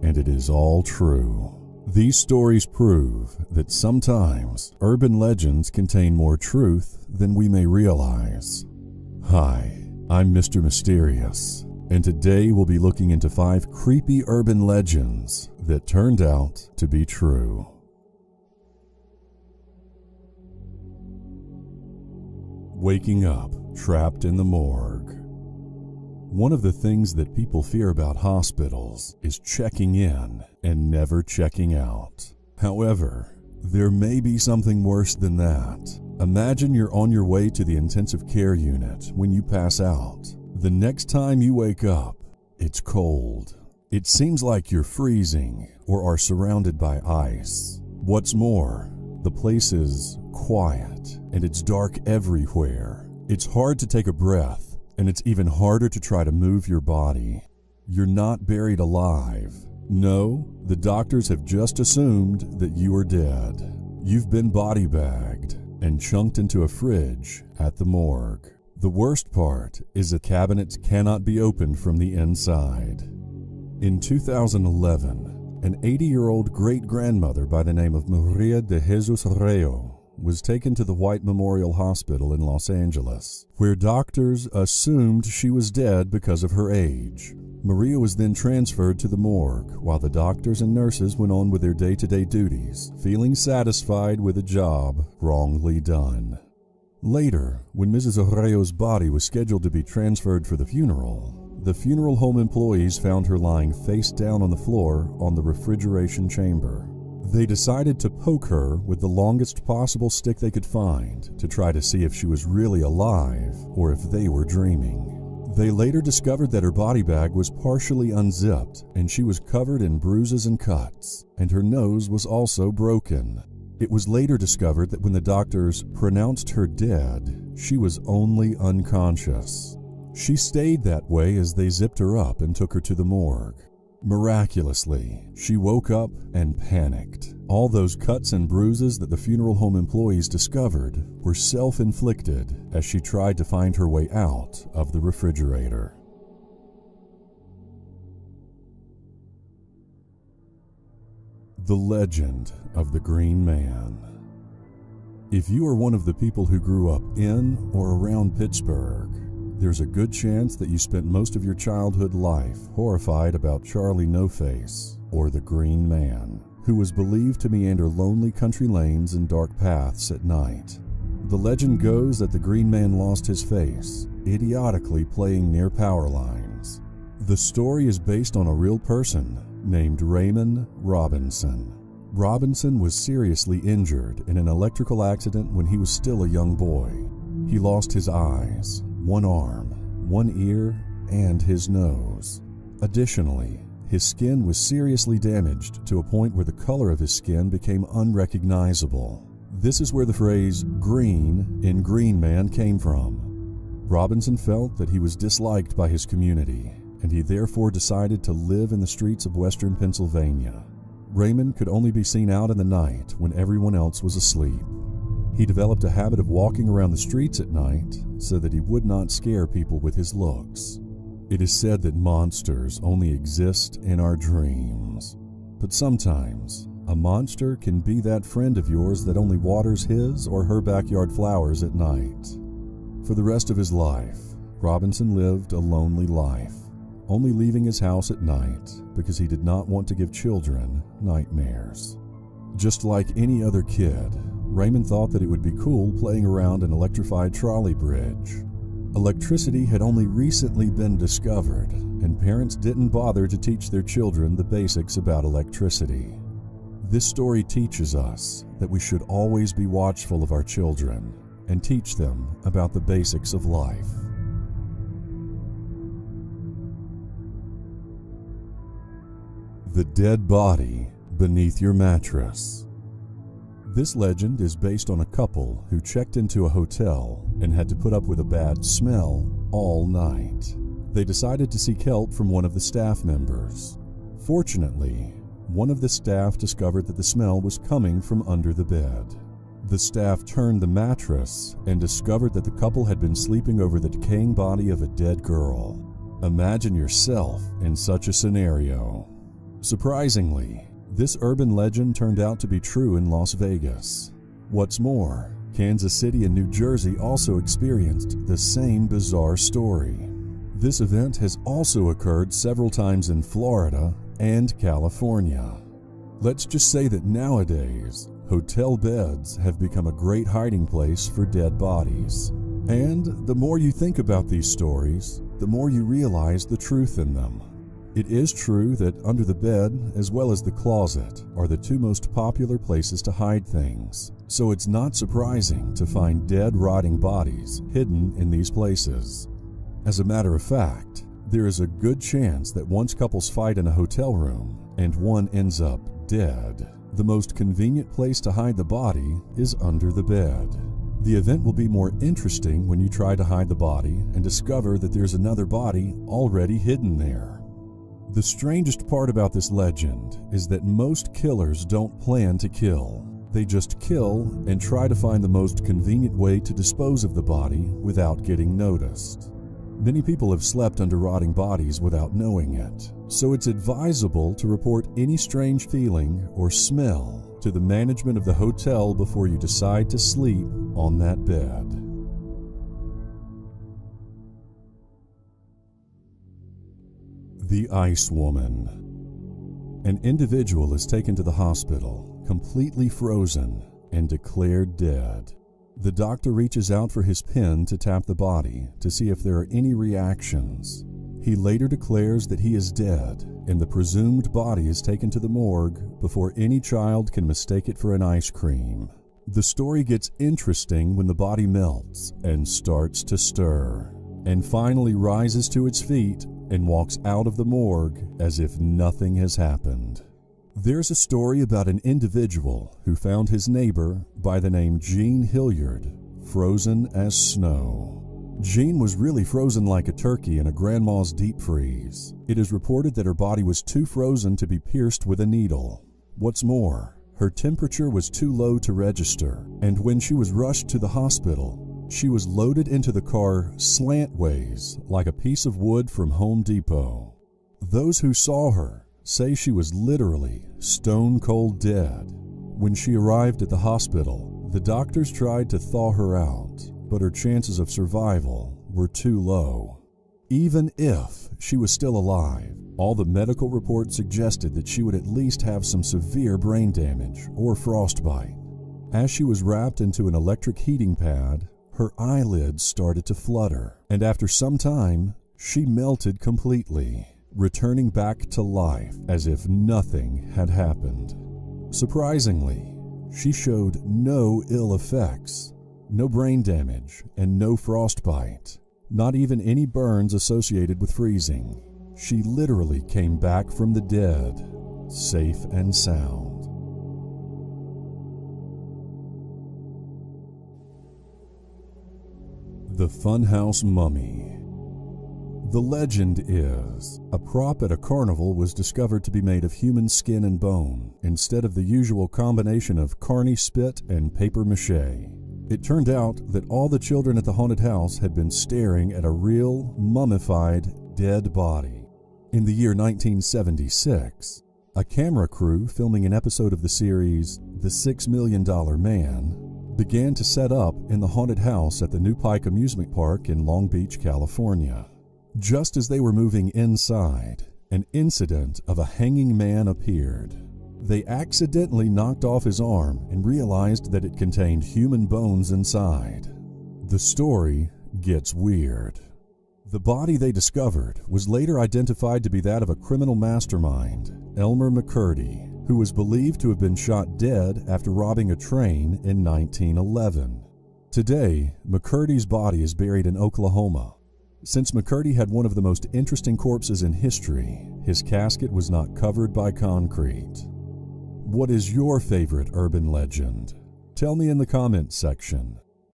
and it is all true. These stories prove that sometimes urban legends contain more truth than we may realize. Hi, I'm Mr. Mysterious, and today we'll be looking into 5 creepy urban legends that turned out to be true. Waking up trapped in the morgue. One of the things that people fear about hospitals is checking in and never checking out. However, there may be something worse than that. Imagine you're on your way to the intensive care unit when you pass out. The next time you wake up, it's cold. It seems like you're freezing or are surrounded by ice. What's more, the place is quiet and it's dark everywhere. It's hard to take a breath, and it's even harder to try to move your body. You're not buried alive. No, the doctors have just assumed that you are dead. You've been body bagged and chunked into a fridge at the morgue. The worst part is the cabinet cannot be opened from the inside. In 2011, an 80-year-old great-grandmother by the name of Maria de Jesus Reo was taken to the White Memorial Hospital in Los Angeles, where doctors assumed she was dead because of her age. Maria was then transferred to the morgue, while the doctors and nurses went on with their day-to-day duties, feeling satisfied with a job wrongly done. Later, when Mrs. Arreo's body was scheduled to be transferred for the funeral home employees found her lying face down on the floor on the refrigeration chamber. They decided to poke her with the longest possible stick they could find to try to see if she was really alive or if they were dreaming. They later discovered that her body bag was partially unzipped and she was covered in bruises and cuts, and her nose was also broken. It was later discovered that when the doctors pronounced her dead, she was only unconscious. She stayed that way as they zipped her up and took her to the morgue. Miraculously, she woke up and panicked. All those cuts and bruises that the funeral home employees discovered were self-inflicted as she tried to find her way out of the refrigerator. The legend of the Green Man. If you are one of the people who grew up in or around Pittsburgh, there's a good chance that you spent most of your childhood life horrified about Charlie No-Face, or the Green Man, who was believed to meander lonely country lanes and dark paths at night. The legend goes that the Green Man lost his face, idiotically playing near power lines. The story is based on a real person named Raymond Robinson. Robinson was seriously injured in an electrical accident when he was still a young boy. He lost his eyes, one arm, one ear, and his nose. Additionally, his skin was seriously damaged to a point where the color of his skin became unrecognizable. This is where the phrase "green" in Green Man came from. Robinson felt that he was disliked by his community, and he therefore decided to live in the streets of western Pennsylvania. Raymond could only be seen out in the night when everyone else was asleep. He developed a habit of walking around the streets at night so that he would not scare people with his looks. It is said that monsters only exist in our dreams, but sometimes a monster can be that friend of yours that only waters his or her backyard flowers at night. For the rest of his life, Robinson lived a lonely life, only leaving his house at night because he did not want to give children nightmares. Just like any other kid, Raymond thought that it would be cool playing around an electrified trolley bridge. Electricity had only recently been discovered, and parents didn't bother to teach their children the basics about electricity. This story teaches us that we should always be watchful of our children and teach them about the basics of life. The dead body beneath your mattress. This legend is based on a couple who checked into a hotel and had to put up with a bad smell all night. They decided to seek help from one of the staff members. Fortunately, one of the staff discovered that the smell was coming from under the bed. The staff turned the mattress and discovered that the couple had been sleeping over the decaying body of a dead girl. Imagine yourself in such a scenario. Surprisingly, this urban legend turned out to be true in Las Vegas. What's more, Kansas City and New Jersey also experienced the same bizarre story. This event has also occurred several times in Florida and California. Let's just say that nowadays, hotel beds have become a great hiding place for dead bodies. And the more you think about these stories, the more you realize the truth in them. It is true that under the bed, as well as the closet, are the two most popular places to hide things. So it's not surprising to find dead, rotting bodies hidden in these places. As a matter of fact, there is a good chance that once couples fight in a hotel room and one ends up dead, the most convenient place to hide the body is under the bed. The event will be more interesting when you try to hide the body and discover that there's another body already hidden there. The strangest part about this legend is that most killers don't plan to kill. They just kill and try to find the most convenient way to dispose of the body without getting noticed. Many people have slept under rotting bodies without knowing it, so it's advisable to report any strange feeling or smell to the management of the hotel before you decide to sleep on that bed. The Ice Woman. An individual is taken to the hospital, completely frozen and declared dead. The doctor reaches out for his pen to tap the body to see if there are any reactions. He later declares that he is dead, and the presumed body is taken to the morgue before any child can mistake it for an ice cream. The story gets interesting when the body melts and starts to stir, and finally rises to its feet and walks out of the morgue as if nothing has happened. There's a story about an individual who found his neighbor by the name Gene Hilliard frozen as snow. Gene was really frozen like a turkey in a grandma's deep freeze. It is reported that her body was too frozen to be pierced with a needle. What's more, her temperature was too low to register, and when she was rushed to the hospital, she was loaded into the car slantways like a piece of wood from Home Depot. Those who saw her say she was literally stone cold dead. When she arrived at the hospital, the doctors tried to thaw her out, but her chances of survival were too low. Even if she was still alive, all the medical reports suggested that she would at least have some severe brain damage or frostbite. As she was wrapped into an electric heating pad, her eyelids started to flutter, and after some time, she melted completely, returning back to life as if nothing had happened. Surprisingly, she showed no ill effects, no brain damage, and no frostbite, not even any burns associated with freezing. She literally came back from the dead, safe and sound. The Funhouse Mummy. The legend is, a prop at a carnival was discovered to be made of human skin and bone, instead of the usual combination of carny spit and paper mache. It turned out that all the children at the haunted house had been staring at a real, mummified, dead body. In the year 1976, a camera crew filming an episode of the series The $6 Million Man began to set up in the haunted house at the New Pike Amusement Park in Long Beach, California. Just as they were moving inside, an incident of a hanging man appeared. They accidentally knocked off his arm and realized that it contained human bones inside. The story gets weird. The body they discovered was later identified to be that of a criminal mastermind, Elmer McCurdy, who was believed to have been shot dead after robbing a train in 1911. Today, McCurdy's body is buried in Oklahoma. Since McCurdy had one of the most interesting corpses in history, his casket was not covered by concrete. What is your favorite urban legend? Tell me in the comments section.